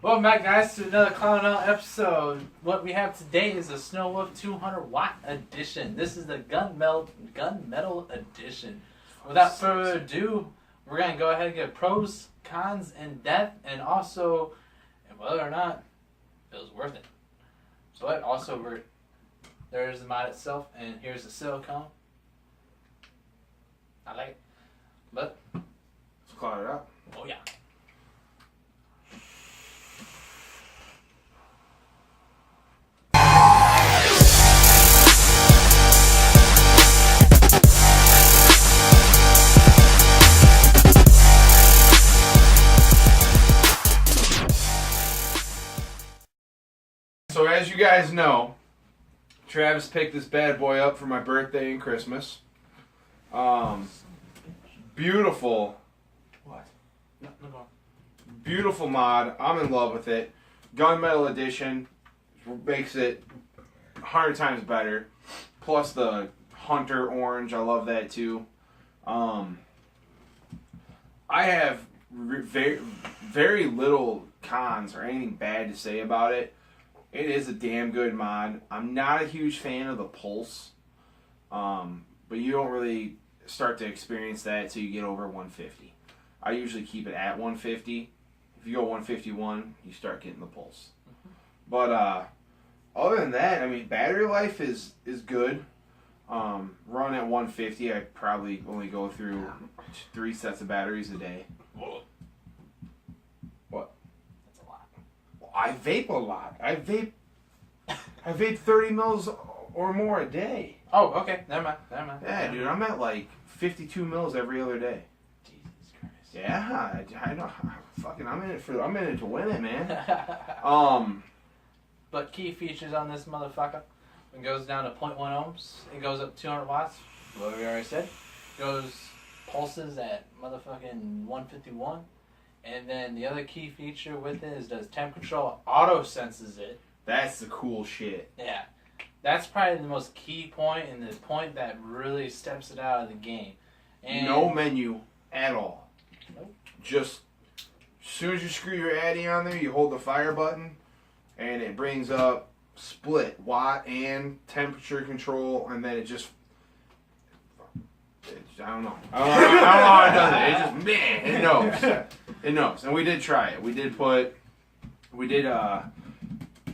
Welcome back, guys, to another CloudingOut episode. What we have today is a Snow Wolf 200 Watt edition. This is the gunmetal edition. Without further ado, we're going to go ahead and get pros, cons, and depth, and also whether or not it was worth it. But also, there's the mod itself, and here's the silicone. I like it. But let's cloud it up. Oh yeah. So as you guys know, Travis picked this bad boy up for my birthday and Christmas. Beautiful. What? No. Beautiful mod. I'm in love with it. Gunmetal edition makes it 100 times better. Plus the Hunter orange. I love that too. I have very little cons or anything bad to say about it. It is a damn good mod. I'm not a huge fan of the pulse, but you don't really start to experience that until you get over 150. I usually keep it at 150. If you go 151, you start getting the pulse. But other than that, I mean, battery life is good. Run at 150, I probably only go through 3 sets of batteries a day. Whoa. What? That's a lot. Well, I vape a lot. I vape 30 mils or more a day. Oh, okay. Never mind. Yeah, dude, I'm at like 52 mils every other day. Jesus Christ. Yeah, I know. Fucking, I'm in it to win it, man. But key features on this motherfucker. It goes down to 0.1 ohms. It goes up 200 watts. What we already said. Goes pulses at motherfucking 151. And then the other key feature with it is does temp control. Auto senses it. That's the cool shit. Yeah. That's probably the most key point and the point that really steps it out of the game. And no menu at all. Nope. Just as soon as you screw your Addy on there, you hold the fire button, and it brings up split watt and temperature control, and then it just. I don't know. I don't know how it does it. It just it knows. It knows. And we did try it. We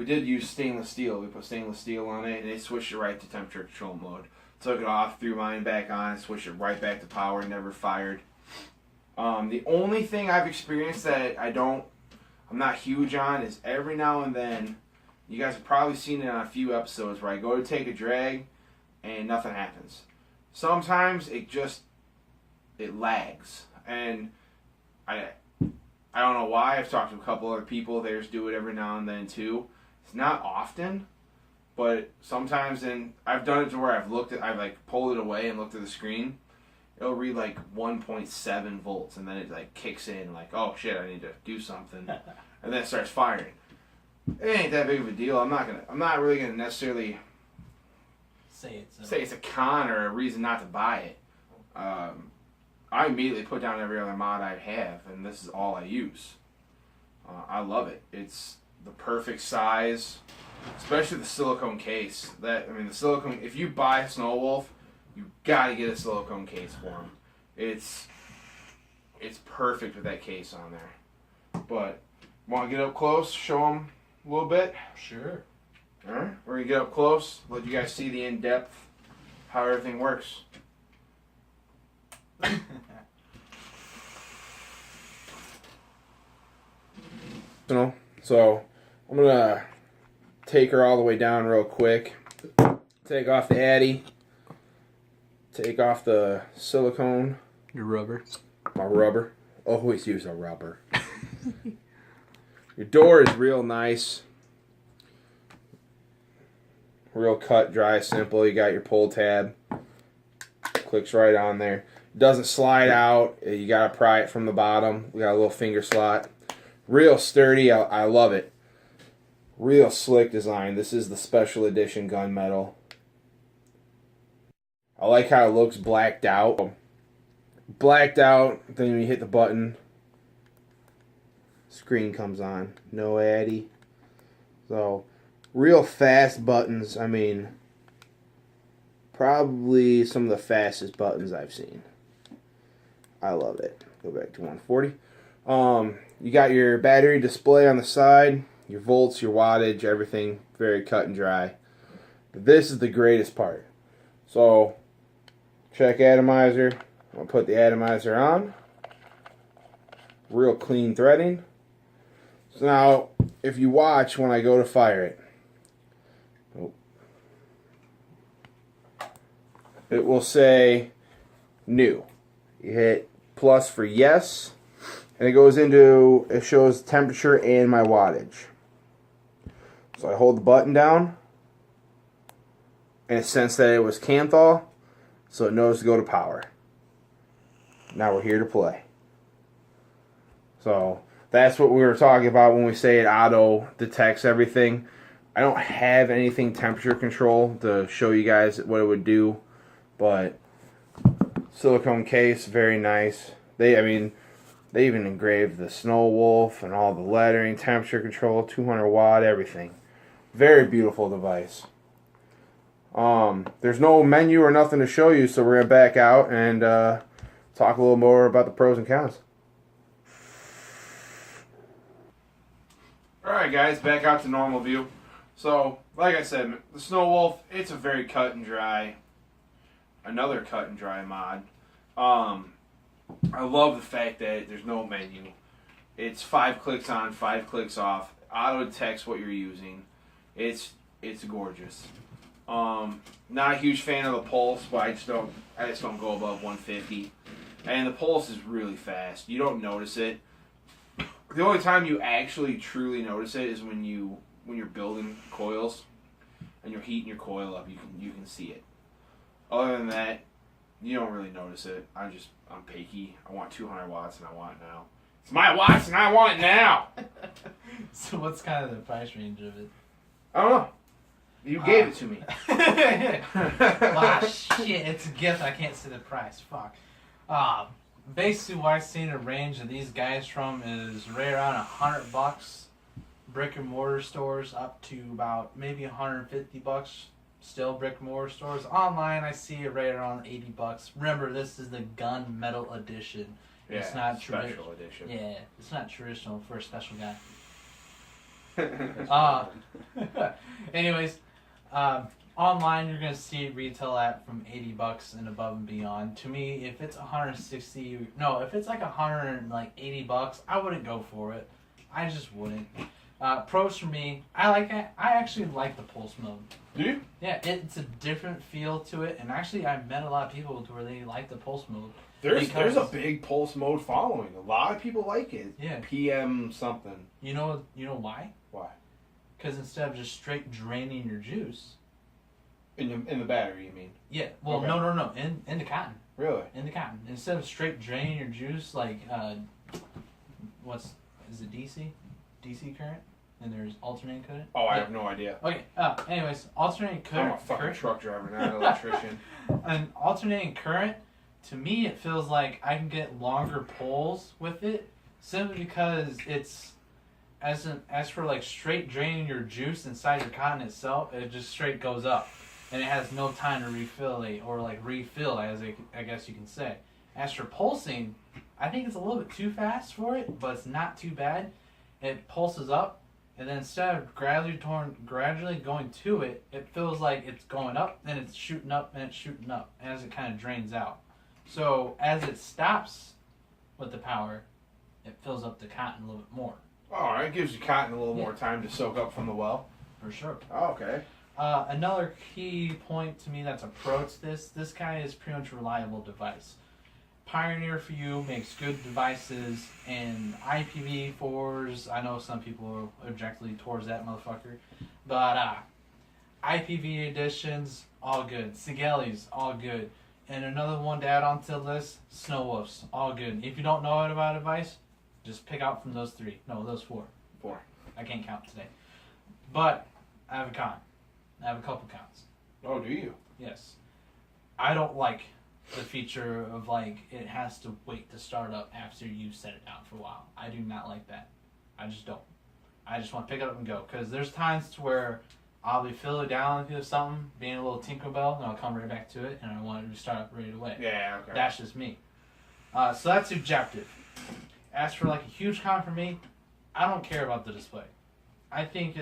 did use stainless steel. We put stainless steel on it, and it switched it right to temperature control mode. Took it off, threw mine back on, switched it right back to power, never fired. The only thing I've experienced that I'm not huge on is every now and then, you guys have probably seen it on a few episodes where I go to take a drag and nothing happens. Sometimes it lags, and I don't know why. I've talked to a couple other people. They just do it every now and then too. It's not often, but sometimes, and I've done it to where I've like pulled it away and looked at the screen. It'll read like 1.7 volts, and then it like kicks in like, oh shit, I need to do something, and then it starts firing. It ain't that big of a deal. I'm not really gonna necessarily say it's a con or a reason not to buy it. I immediately put down every other mod I have, and this is all I use. I love it. It's the perfect size, especially the silicone case. The silicone. If you buy Snow Wolf, you gotta get a silicone case for them. It's perfect with that case on there. But want to get up close, show them a little bit? Sure. All right, we're gonna get up close, let you guys see the in-depth how everything works. So I'm gonna take her all the way down real quick. Take off the Addy. Take off the silicone. Your rubber. My rubber. Always use a rubber. Your door is real nice. Real cut, dry, simple. You got your pull tab. Clicks right on there. Doesn't slide out. You gotta pry it from the bottom. We got a little finger slot. Real sturdy. I love it. Real slick design. This is the special edition gunmetal. I like how it looks blacked out. Blacked out, then you hit the button. screen comes on. No addy. So, real fast buttons. I mean, probably some of the fastest buttons I've seen. I love it. Go back to 140. You got your battery display on the side, your volts, your wattage, everything very cut and dry. But this is the greatest part. So, check atomizer. I'll put the atomizer on. Real clean threading. So now, if you watch when I go to fire it, it will say new. You hit plus for yes, and it goes into, it shows temperature and my wattage. So I hold the button down, and it sensed that it was Canthal, so it knows to go to power. Now we're here to play. So that's what we were talking about when we say it auto detects everything. I don't have anything temperature control to show you guys what it would do, but silicone case, very nice. They even engraved the Snow Wolf and all the lettering, temperature control, 200 watt, everything. Very beautiful device. There's no menu or nothing to show you, so we're going to back out and talk a little more about the pros and cons. Alright guys, back out to normal view. So, like I said, the Snow Wolf, it's a very cut and dry, another cut and dry mod. I love the fact that there's no menu. It's 5 clicks on, 5 clicks off. Auto detects what you're using. It's gorgeous. Not a huge fan of the pulse, but I just don't go above 150. And the pulse is really fast. You don't notice it. The only time you actually truly notice it is when you're building coils and you're heating your coil up. You can see it. Other than that, you don't really notice it. I'm picky. I want 200 watts and I want it now. It's my watts and I want it now. So what's kind of the price range of it? I don't know. You gave it to me. Wow, shit! It's a gift. I can't see the price. Fuck. Basically, what I've seen a range of these guys from is right around $100, brick and mortar stores, up to about maybe $150. Still brick and mortar stores. Online, I see it right around $80. Remember, this is the gunmetal edition. Yeah, it's not special edition. Yeah, it's not traditional for a special guy. Anyways, online you're gonna see it retail at from $80 and above and beyond. To me, if it's if it's like $180, I wouldn't go for it. I just wouldn't. Pros for me, I actually like the pulse mode. Do you? Yeah, it's a different feel to it, and actually I've met a lot of people to where they like the pulse mode. There's a big pulse mode following. A lot of people like it. Yeah. PM something. You know why? Why? Because instead of just straight draining your juice. In the battery, you mean? Yeah. Well, okay. No. In the cotton. Really? In the cotton. Instead of straight draining your juice, like is it DC? DC current? And there's alternating current? Oh, I have no idea. Okay. Anyways, alternating current. I'm a fucking truck driver, not an electrician. An alternating current, to me, it feels like I can get longer pulls with it, simply because it's as for like straight draining your juice inside your cotton itself, it just straight goes up, and it has no time to refill, as I guess you can say. As for pulsing, I think it's a little bit too fast for it, but it's not too bad. It pulses up, and then instead of gradually going to it, it feels like it's going up, then it's shooting up, and it's shooting up as it kind of drains out. So as it stops with the power, it fills up the cotton a little bit more. Oh, it gives you cotton a little more time to soak up from the well. For sure. Oh, okay. Another key point to me that's a pro to this guy is pretty much a reliable device. Pioneer for you makes good devices, and IPv4s, I know some people are objectively towards that motherfucker, but IPv editions, all good. Sigelis, all good. And another one to add on to the list, Snow Wolves, all good. If you don't know it about a device, just pick out from those three. No, those four. Four. I can't count today. But I have a con. I have a couple cons. Oh, do you? Yes. I don't like the feature of it has to wait to start up after you set it down for a while. I do not like that. I just don't. I just want to pick it up and go. Because there's times to where I'll be feeling down with something, being a little Tinkerbell, and I'll come right back to it, and I want to restart right away. Yeah, okay. That's just me. So that's subjective. As for like a huge con for me, I don't care about the display. I think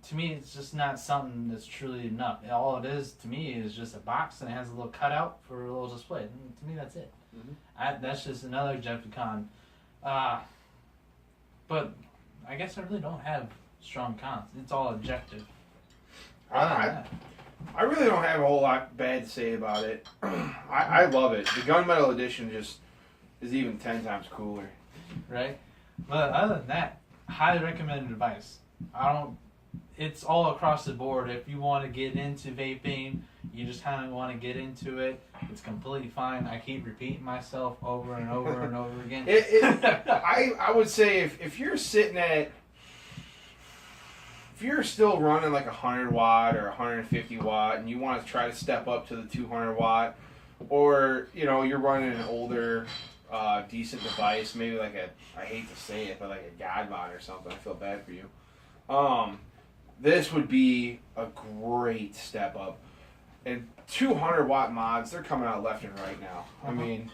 to me, it's just not something that's truly enough. All it is to me is just a box and it has a little cutout for a little display. And to me, that's it. Mm-hmm. That's just another objective con. But I guess I really don't have strong cons. It's all objective. I really don't have a whole lot bad to say about it. I love it. The Gunmetal Edition just is even 10 times cooler. Right? But other than that, highly recommended device. It's all across the board. If you want to get into vaping, you just kind of want to get into it, it's completely fine. I keep repeating myself over and over and over again. I would say if you're sitting at, if you're still running like 100 watt or 150 watt and you want to try to step up to the 200 watt, or you're running an older decent device, maybe like I hate to say it, but like a Godbot or something, I feel bad for you. This would be a great step up. And 200 watt mods, they're coming out left and right now. I mean,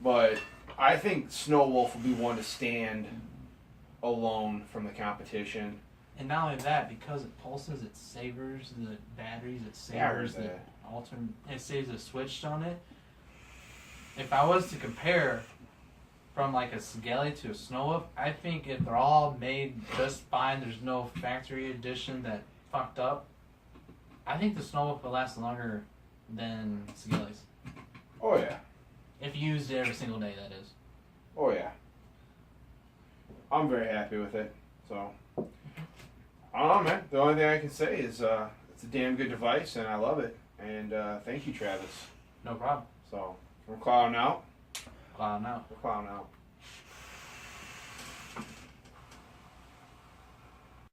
but I think Snow Wolf will be one to stand alone from the competition. And not only that, because it pulses, it savors the batteries, it savors the alternate, it saves a switch on it. If I was to compare from like a Skelly to a Snow Wolf, I think if they're all made just fine, there's no factory edition that fucked up, I think the Snow Wolf will last longer than Skelly's. Oh yeah. If you used it every single day, that is. Oh yeah. I'm very happy with it. So, I don't know, man. The only thing I can say is it's a damn good device, and I love it. And thank you, Travis. No problem. So, we're clouding out. Clouding out. We're clouding out.